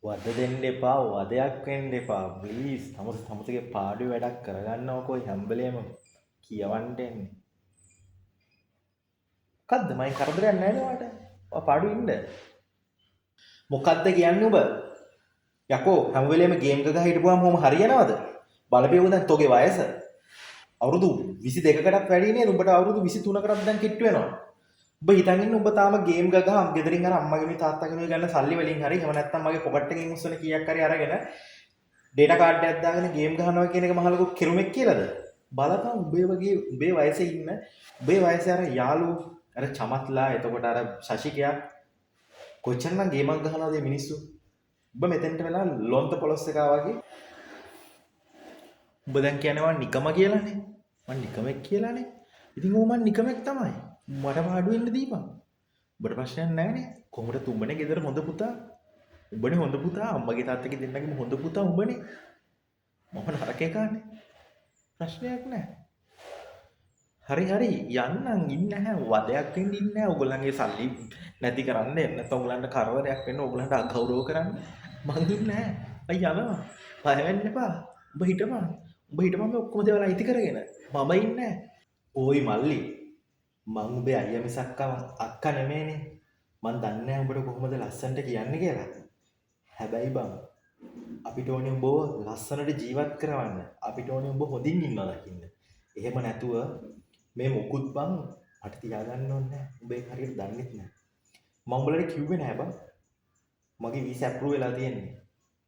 වද දෙන්න එපා වදයක් වෙන්න එපා ප්ලීස්. තමුසගේ පාඩුවේ වැඩක් කරගන්නවකෝ හැම වෙලේම කියවන්න එන්නේ. මොකද්ද මයි කරදරයක් නැහැ නේ වාට. ඔය පාඩුවේ ඉන්න. මොකද්ද කියන්නේ ඔබ? යකෝ හැම වෙලේම ගේම් එක ගහ හිටපුවාම කොහොම හරියනවද? බලපෑවෝ දැන් තෝගේ වයස. අවුරුදු 22කටත් වැඩි නේද? උඹට අවුරුදු 23කටත් දැන් කිට්ටු වෙනවා. ඔබ හිතන් ඉන්නේ ඔබ තාම ගේම් ගහ ගෙදරින් අර අම්මගෙනුයි තාත්තගෙනුයි ගන්න සල්ලි වලින් හරි එහෙම නැත්නම් මගේ පොකට් එකෙන් උස්සන කීයක් හරි අරගෙන ඩේටා කාඩ් එකක් දාගෙන ගේම් ගහනවා කියන එක මහ ලොකු කිරුමෙක් කියලාද? බලපන් උඹේ වගේ උඹේ වයසේ ඉන්න උඹේ වයසේ අර යාළුවෝ අර චමත්ලා එතකොට අර ශශිකයා කොච්චරනම් ගේමක් ගහනවද මේ මිනිස්සු? උඹ මෙතෙන්ට වෙලා ලොන්ත පොලොස් එකා වගේ උඹ දැන් කියන්නේ මං නිකම කියලානේ. මං නිකමෙක් කියලානේ. ඉතින් ඌ මං නිකමෙක් තමයි. මට පාඩු වෙන්න දීපන්. උඹට ප්‍රශ්නයක් නැහැනේ. කොහොමද උඹනේ ගෙදර හොඳ පුතා? උඹනේ හොඳ පුතා. අම්මගේ තාත්තගේ දෙන්නගේම හොඳ පුතා උඹනේ. මම නරක එකානේ. ප්‍රශ්නයක් නැහැ. හරි හරි යන්නම් ඉන්නේ නැහැ. වදයක් වෙන්න ඉන්නේ නැහැ. ඔයගොල්ලන්ගේ සල්ලි නැති කරන්න නැත්නම් ඔයගොල්ලන්ට කරදරයක් වෙන්න ඔයගොල්ලන්ට අගෞරව කරන්න මං ඉන්නේ නැහැ. අය යනවා. බය වෙන්න එපා. උඹ හිටපන්. උඹ හිටපන් මේ ඔක්කොම දේවල් අයිති කරගෙන. මම ඉන්නේ නැහැ. ඕයි මල්ලි මං උඹේ අයියා මිසක් අක්කා නෙමෙයිනේ. මං දන්නේ නැහැ උඹට කොහොමද ලස්සනට කියන්නේ කියලා. හැබැයි බං අපිට ඕනේ උඹව ලස්සනට ජීවත් කරවන්න. අපිට ඕනේ උඹ හොඳින් ඉන්නවා දකින්න. එහෙම නැතුව මේ මොකුත් බං මට තියාගන්න ඕනේ නැහැ. උඹ ඒක හරියට දන්නෙත් නැහැ. මම උඹලට කිව්වේ නැහැ බං. මගේ වීසා ඇප්‍රූව් වෙලා තියෙන්නේ.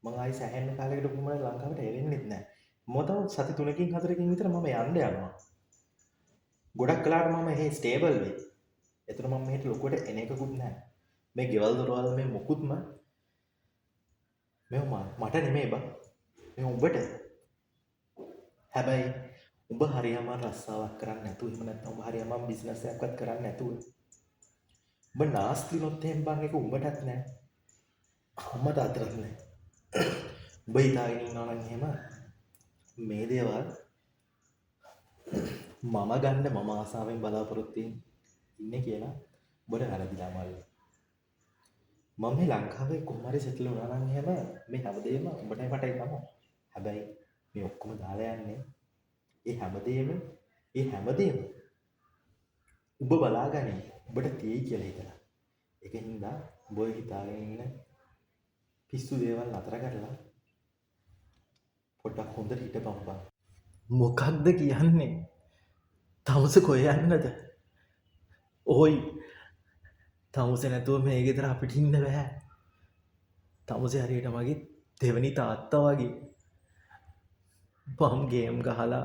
මං ආයි සෑහෙන කාලයකට කොහොමද ලංකාවට එවෙන්නෙත් නැහැ. මම තව සති 3කින් 4කින් විතර මම යන්න යනවා. ගොඩක් කලාට මම එහෙ ස්ටේබල් වෙයි. එතන මම මෙහෙට ලොකුවට එන එකකුත් නැහැ. මේ ගෙවල් දොරවල් මේ මොකුත්ම මේ මට නෙමෙයි බං. මේ උඹට. හැබැයි උඹ හරියම රස්සාවක් කරන්නේ නැතුව එහෙම නැත්නම් උඹ හරියම බිස්නස් එකක්වත් කරන්නේ නැතුව උඹ නාස්ති නොත් එහෙම බං ඒක උඹටත් නැහැ. අම්මට අතරත් නැහැ. උඹ හිතාගෙන ඉන්නවා නම් එහෙම මේ දේවල් මම ගන්න මම ආසාවෙන් බලාපොරොත්තු ඉන්නේ කියලා උඹට වැරදිලා මල්ලි. මම මේ ලංකාවේ කොහොම හරි සෙටල් වුණා නම් එහෙම මේ හැමදේම උඹටයි මටයි තමයි. හැබැයි මේ ඔක්කොම දාලා යන්නේ ඒ හැමදේම උඹ බලාගන්නේ උඹට තියෙයි කියලා හිතලා. ඒකෙන් හින්දා උඹ හිතාගෙන ඉන්න පිස්සු දේවල් නතර කරලා පොඩ්ඩක් හොඳට හිටපන් බං. මොකක්ද කියන්නේ? තමුස කොහෙ යන්නද? ඕයි තමුස නැතුව මේ ගෙදර අපිට ඉන්න බෑ. තමුසේ හරියට මගේ දෙවනි තාත්තා වගේ. මම ගේම් ගහලා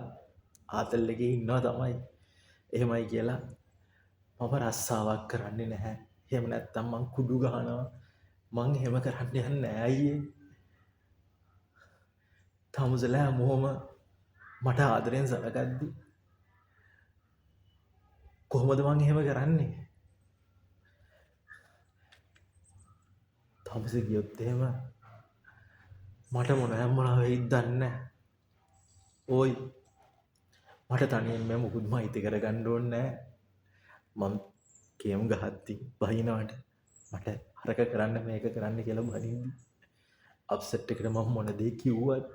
ආතල් එකේ ඉන්නවා තමයි. එහෙමයි කියලා මම රස්සාවක් කරන්නේ නැහැ. එහෙම නැත්තම් මං කුඩු ගහනවා. මං එහෙම කරන්න යන්නේ නැහැ අයියේ. තමුසලා හැමෝම මට ආදරෙන් සලකද්දි කොහොමද මං එහෙම කරන්නේ? තමුස ගියොත් එහෙම මට මොනවා වෙයිද දන්නේ නැහැ. ඕයි මට තනියෙන් මේ මොකුත්ම අයිති කරගන්න ඕනේ නැහැ. මම ගේම් ගහද්දි බහිනවට මට අරක කරන්න මේක කරන්න කියලා බනින්දි අප්සෙට් එකට මම මොන දේ කිව්වත්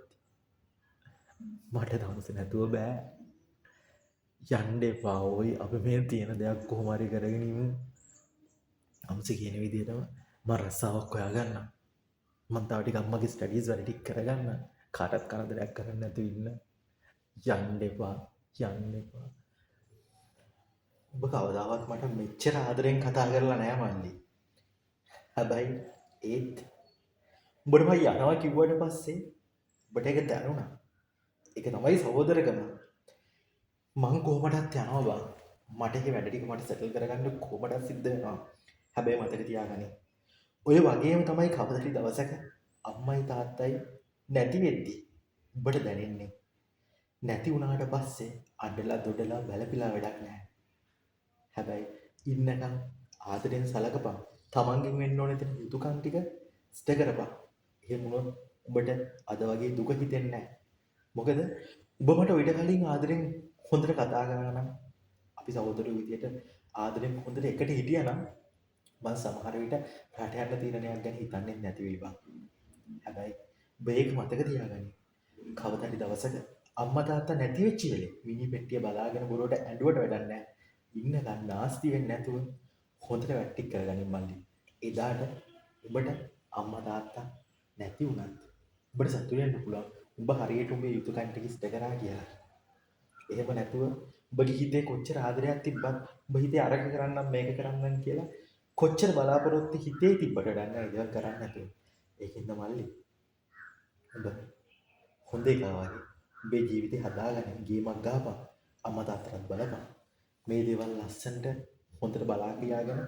මට තමුස නැතුව බෑ. යන්න එපා ඕයි අපි මේ තියෙන දෙයක් කොහොම හරි කරගෙන ඉමු. අම්ස කියන විදිහටම මම රස්සාවක් හොයාගන්නම්. මම තව ටිකක් මගේ ස්ටඩීස් වැඩ ටික කරගන්න. කාටවත් කරදරයක් කරන්න නැතුව ඉන්න. යන්න එපා. ඔබ කවදාවත් මට මෙච්චර ආදරෙන් කතා කරලා නෑ මල්ලි. හැබැයි ඒත් උඹට මම යනවා කිව්වට පස්සේ ඔබට ඒක දැනුණා. ඒක තමයි සහෝදරකම. මං කොහොමදත් යනවා බං. මට ඒ වැඩ ටික මට සෙටල් කරගන්න කොහොමදත් සිද්ධ වෙනවා. හැබැයි මතක තියාගන්න. ඔය වගේම තමයි කවදාහරි දවසක අම්මයි තාත්තයි නැති වෙද්දි ඔබට දැනෙන්නේ. නැති වුණාට පස්සේ අඬලා දොඩලා වැළපිලා වැඩක් නැහැ. හැබැයි ඉන්නකම් ආදරෙන් සලකපන්. තමන්ගෙන් වෙන්න ඕනේ තියෙන යුතුයකම් ටික ඉෂ්ට කරපන්. එහෙම වුණොත් ඔබට අද වගේ දුක හිතෙන්නේ නැහැ. මොකද ඔබ මට ඊට කලින් ආදරෙන් හොඳට කතා කරා නම් අපි සහෝදරයෝ විදියට ආදරෙන් හොඳට එකට හිටියා නම් මම සමහර විට රට යන්න තීරණයක් ගැන හිතන්නේ නැති වෙයි බං. හැබැයි බේක මතක තියාගන්න. කවදා හරි දවසක අම්මා තාත්තා නැති වෙච්ච වෙලේ මිනි පෙට්ටිය බලාගෙන බොරුවට ඇඬුවට වැඩක් නැහැ. ඉන්නකන් නාස්ති වෙන්නේ නැතුව හොඳට වැට්ටික් කරගනින් මල්ලි. එදාට උඹට අම්මා තාත්තා නැති වුණත් උඹට සතුටු වෙන්න පුළුවන්. උඹ හරියට උඹේ යුතුයකම් ටික ඉෂ්ට කරා කියලා. එහෙම නැතුව උඹගේ හිතේ කොච්චර ආදරයක් තිබ්බත් උඹ හිතේ අරක කරන්නම් මේක කරන්නම් කියලා කොච්චර බලාපොරොත්තු හිතේ තිබ්බට වැඩක් නැහැ ඒක කරන්න නැතුව. ඒකින්ද මල්ලි උඹ හොඳ එකා වගේ උඹේ ජීවිතේ හදාගන්න ගේමක් ගහපන්. අම්මා තාත්තටත් බලපන්. මේ දේවල් ලස්සනට හොඳට බලා කියාගෙන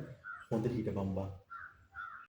හොඳට හිටපන් බා.